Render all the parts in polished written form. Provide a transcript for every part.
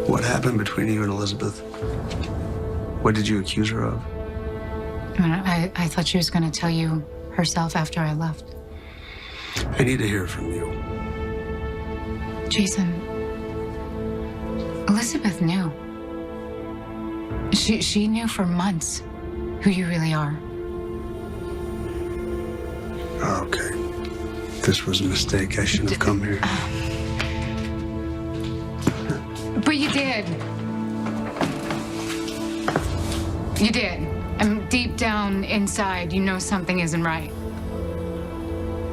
What happened between you and Elizabeth? What did you accuse her of? I thought she was going to tell you herself after I left. I need to hear from you. Jason, Elizabeth knew. She knew for months who you really are. Okay. This was a mistake. I shouldn't have come here. But you did. You did. And deep down inside, you know something isn't right.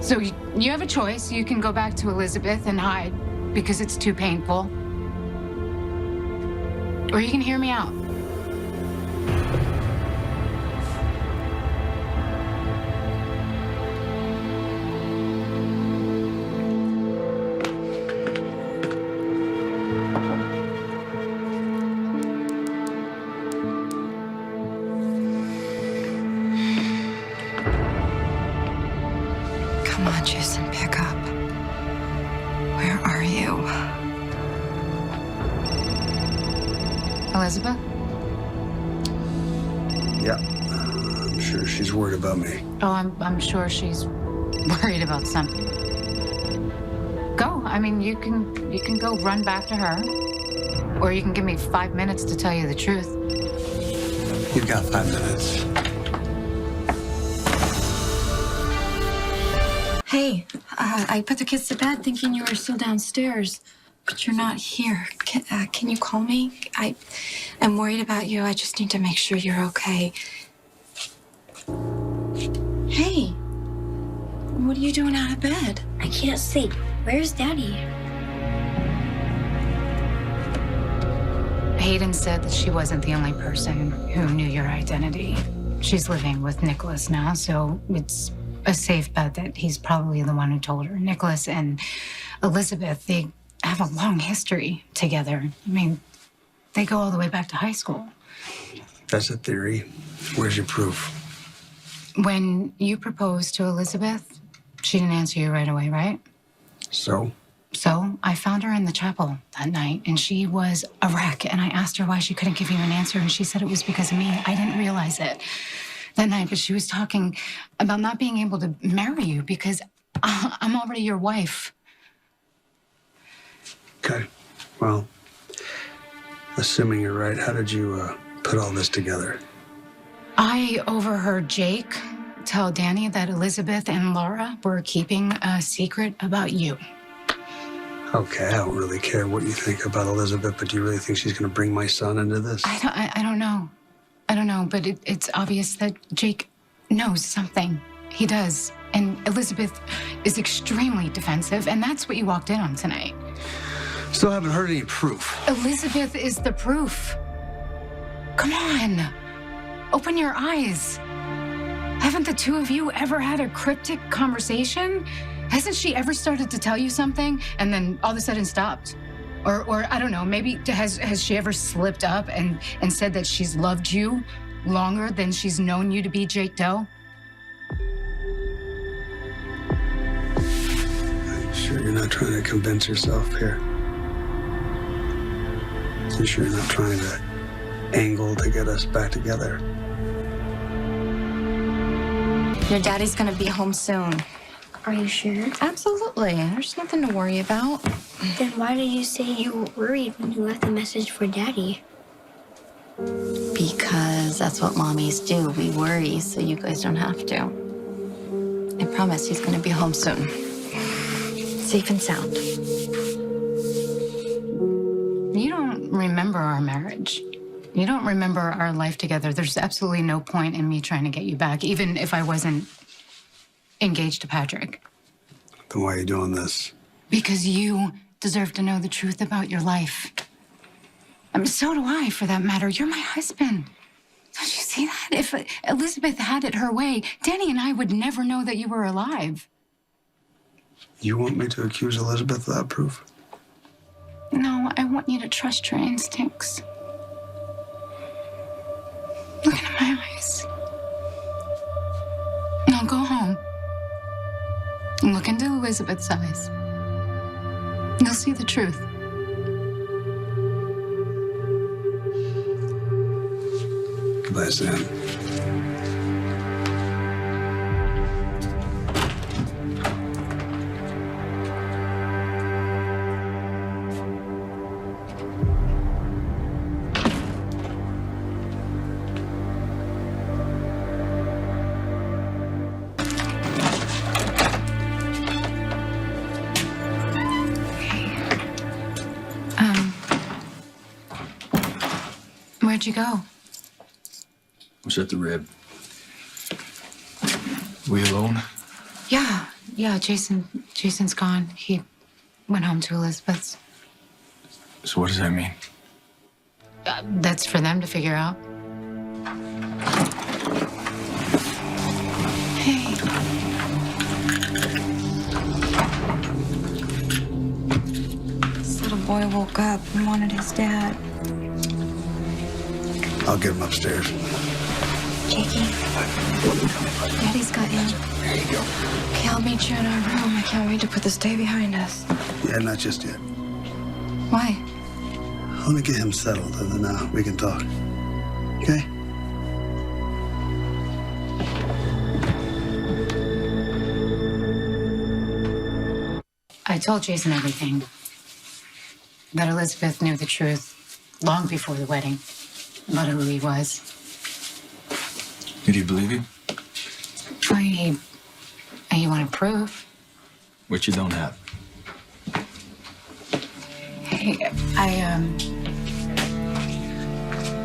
So you have a choice. You can go back to Elizabeth and hide because it's too painful. Or you can hear me out. Come on, Jason, pick up. Where are you? Elizabeth? Yeah. I'm sure she's worried about me. Oh, I'm sure she's worried about something. Go. I mean, you can go run back to her. Or you can give me 5 minutes to tell you the truth. You've got 5 minutes. Hey, I put the kids to bed thinking you were still downstairs, but you're not here. Can you call me? I'm worried about you. I just need to make sure you're okay. Hey, what are you doing out of bed? I can't sleep. Where's Daddy? Hayden said that she wasn't the only person who knew your identity. She's living with Nicholas now, so it's a safe bet that he's probably the one who told her. Nicholas and Elizabeth, they have a long history together. I mean, they go all the way back to high school. That's a theory. Where's your proof? When you proposed to Elizabeth, she didn't answer you right away, right? So? So I found her in the chapel that night, and she was a wreck. And I asked her why she couldn't give you an answer, and she said it was because of me. I didn't realize it that night, but she was talking about not being able to marry you because I'm already your wife. Okay. Well, assuming you're right, how did you put all this together? I overheard Jake tell Danny that Elizabeth and Laura were keeping a secret about you. Okay, I don't really care what you think about Elizabeth, but do you really think she's going to bring my son into this? I don't know. I don't know, but it's obvious that Jake knows something. He does. And Elizabeth is extremely defensive, and that's what you walked in on tonight. Still haven't heard any proof. Elizabeth is the proof. Come on. Open your eyes. Haven't the two of you ever had a cryptic conversation? Hasn't she ever started to tell you something and then all of a sudden stopped? Or I don't know, maybe has she ever slipped up and said that she's loved you longer than she's known you to be, Jake Doe? I'm sure you're not trying to convince yourself here. I'm sure you're not trying to angle to get us back together. Your daddy's gonna be home soon. Are you sure? Absolutely. There's nothing to worry about. Then why did you say you were worried when you left a message for Daddy? Because that's what mommies do. We worry so you guys don't have to. I promise he's gonna be home soon. Safe and sound. You don't remember our marriage. You don't remember our life together. There's absolutely no point in me trying to get you back, even if I wasn't engaged to Patrick. Then why are you doing this? Because you deserve to know the truth about your life. I mean, so do I, for that matter. You're my husband. Don't you see that? If Elizabeth had it her way, Danny and I would never know that you were alive. You want me to accuse Elizabeth without proof? No, I want you to trust your instincts. Look into my eyes. Now go home and look into Elizabeth's eyes. You'll see the truth. Goodbye, Sam. Where'd you go? Was at the Rib. We alone? Yeah, Jason's gone. He went home to Elizabeth's. So what does that mean? That's for them to figure out. Hey. This little boy woke up and wanted his dad. I'll get him upstairs. Jakey, Daddy's got you. There you go. Okay, I'll meet you in our room. I can't wait to put this day behind us. Yeah, not just yet. Why? Let me get him settled, and then we can talk. Okay? I told Jason everything. That Elizabeth knew the truth long before the wedding about who he was. Did you believe you? You want to prove? Which you don't have. Hey,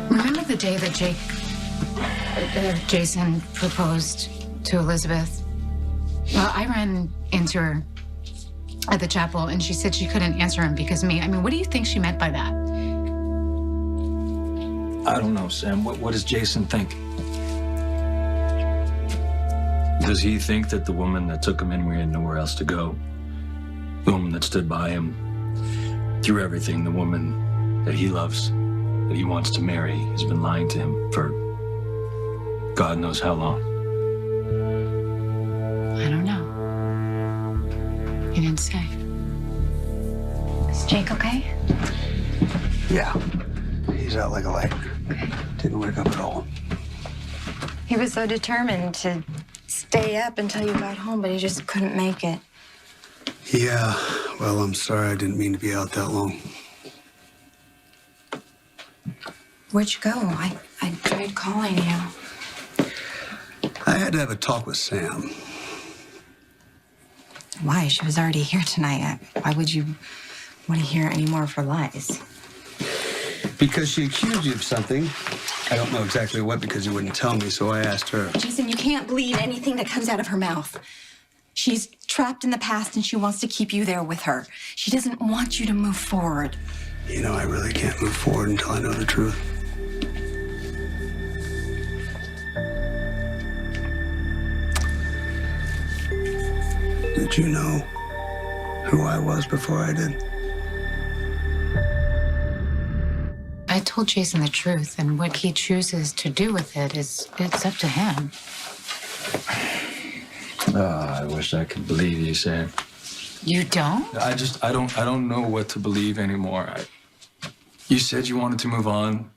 remember the day that Jason proposed to Elizabeth? Well, I ran into her at the chapel, and she said she couldn't answer him because of me. I mean, what do you think she meant by that? I don't know, Sam. What does Jason think? Does he think that the woman that took him in where he had nowhere else to go, the woman that stood by him through everything, the woman that he loves, that he wants to marry, has been lying to him for God knows how long? I don't know. He didn't say. Is Jake okay? Yeah. He's out like a light. Didn't wake up at all. He was so determined to stay up until you got home, but he just couldn't make it. Yeah. Well, I'm sorry. I didn't mean to be out that long. Where'd you go? I tried calling you. I had to have a talk with Sam. Why? She was already here tonight. Why would you want to hear any more of her lies? Because she accused you of something. I don't know exactly what because you wouldn't tell me, so I asked her. Jason, you can't believe anything that comes out of her mouth. She's trapped in the past and she wants to keep you there with her. She doesn't want you to move forward. You know, I really can't move forward until I know the truth. Did you know who I was before I did? I told Jason the truth, and what he chooses to do with it's up to him. I wish I could believe you, Sam. You don't? I don't know what to believe anymore. You said you wanted to move on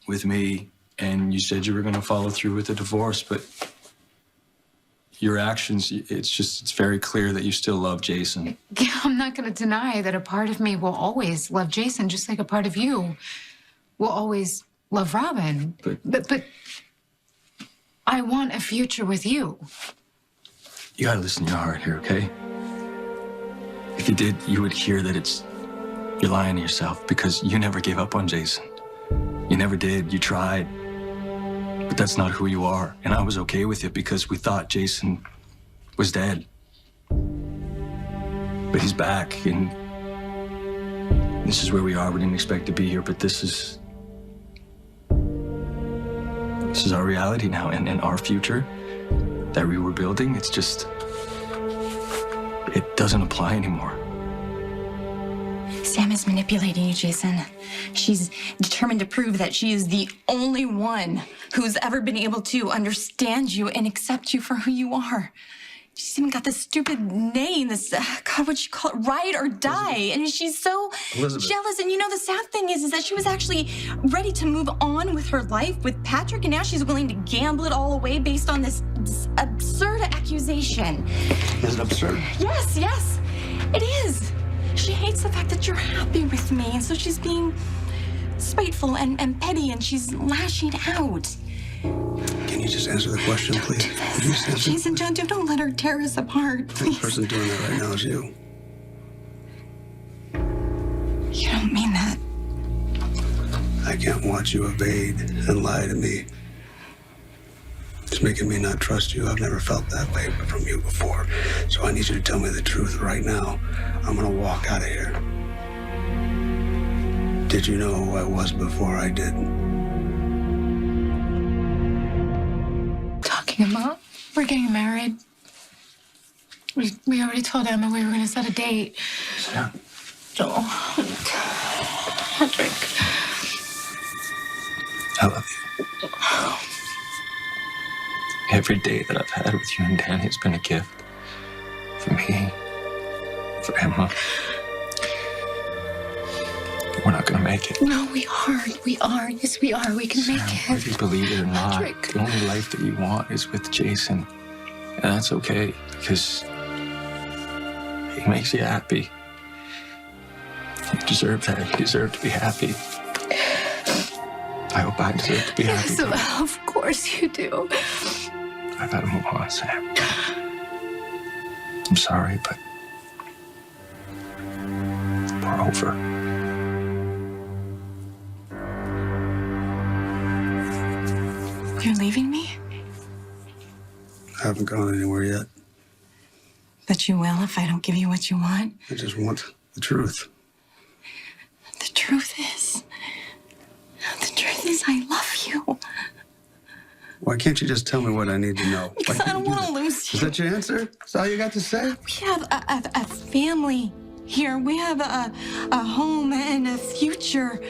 with me, and you said you were going to follow through with the divorce, but your actions, it's very clear that you still love Jason. Yeah, I'm not going to deny that a part of me will always love Jason, just like a part of you will always love Robin. But I want a future with you. You gotta listen to your heart here, okay? If you did, you would hear that you're lying to yourself because you never gave up on Jason. You never did. You tried. But that's not who you are. And I was okay with it because we thought Jason was dead. But he's back, and this is where we are. We didn't expect to be here, but this is our reality now, and our future that we were building. It's just, it doesn't apply anymore. Sam is manipulating you, Jason. She's determined to prove that she is the only one who's ever been able to understand you and accept you for who you are. She's even got this stupid name, this, God, what'd she call it? Ride or Die. And she's so Elizabeth. jealous. And you know, the sad thing is that she was actually ready to move on with her life with Patrick, and now she's willing to gamble it all away based on this absurd accusation. Is it absurd? Yes, yes, it is. She hates the fact that you're happy with me, and so she's being spiteful and petty, and she's lashing out. Can you just answer the question, please? Can you just answer? Jason, don't let her tear us apart, The please. person doing that right now is you. You don't mean that. I can't watch you evade and lie to me. It's making me not trust you. I've never felt that way from you before. So I need you to tell me the truth right now. I'm gonna walk out of here. Did you know who I was before I did? Talking about we're getting married. We already told Emma we were going to set a date. Sam, Oh, Patrick. I love you. every day that I've had with you and Danny has been a gift. For me, for Emma. We're not gonna make it. No, we are. We are. Yes, we are. We can make Whether you it. believe it or not, Patrick. the only life that you want is with Jason. And that's okay, because he makes you happy. You deserve that. You deserve to be happy. I hope I deserve to be happy. So, too. of course you do. I've got to move on, Sam. I'm sorry, but we're over. You're leaving me? I haven't gone anywhere yet. But you will if I don't give you what you want. I just want the truth. The truth is I love you. Why can't you just tell me what I need to know? Why Because can't I don't you do want to that? lose Is you. that your answer? Is that all you got to say? We have a family here. We have a home and a future.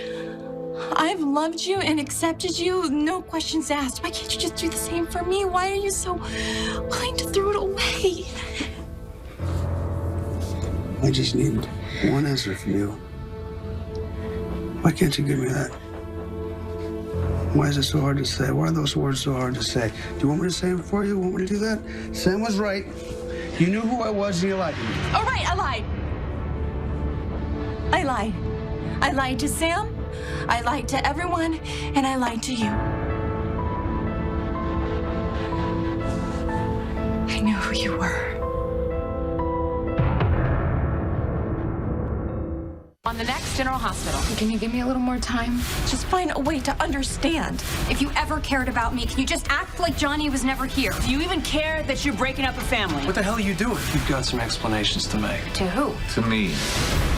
I've loved you and accepted you, no questions asked. Why can't you just do the same for me? Why are you so willing to throw it away? I just need one answer from you. Why can't you give me that? Why is it so hard to say? Why are those words so hard to say? Do you want me to say them for you? Want me to do that? Sam was right. You knew who I was and you liked me. All right, I lied. I lied. I lied to Sam. I lied to everyone, and I lied to you. I knew who you were. On the next General Hospital. Can you give me a little more time? Just find a way to understand. If you ever cared about me, can you just act like Johnny was never here? Do you even care that you're breaking up a family? What the hell are you doing? You've got some explanations to make. To who? To me.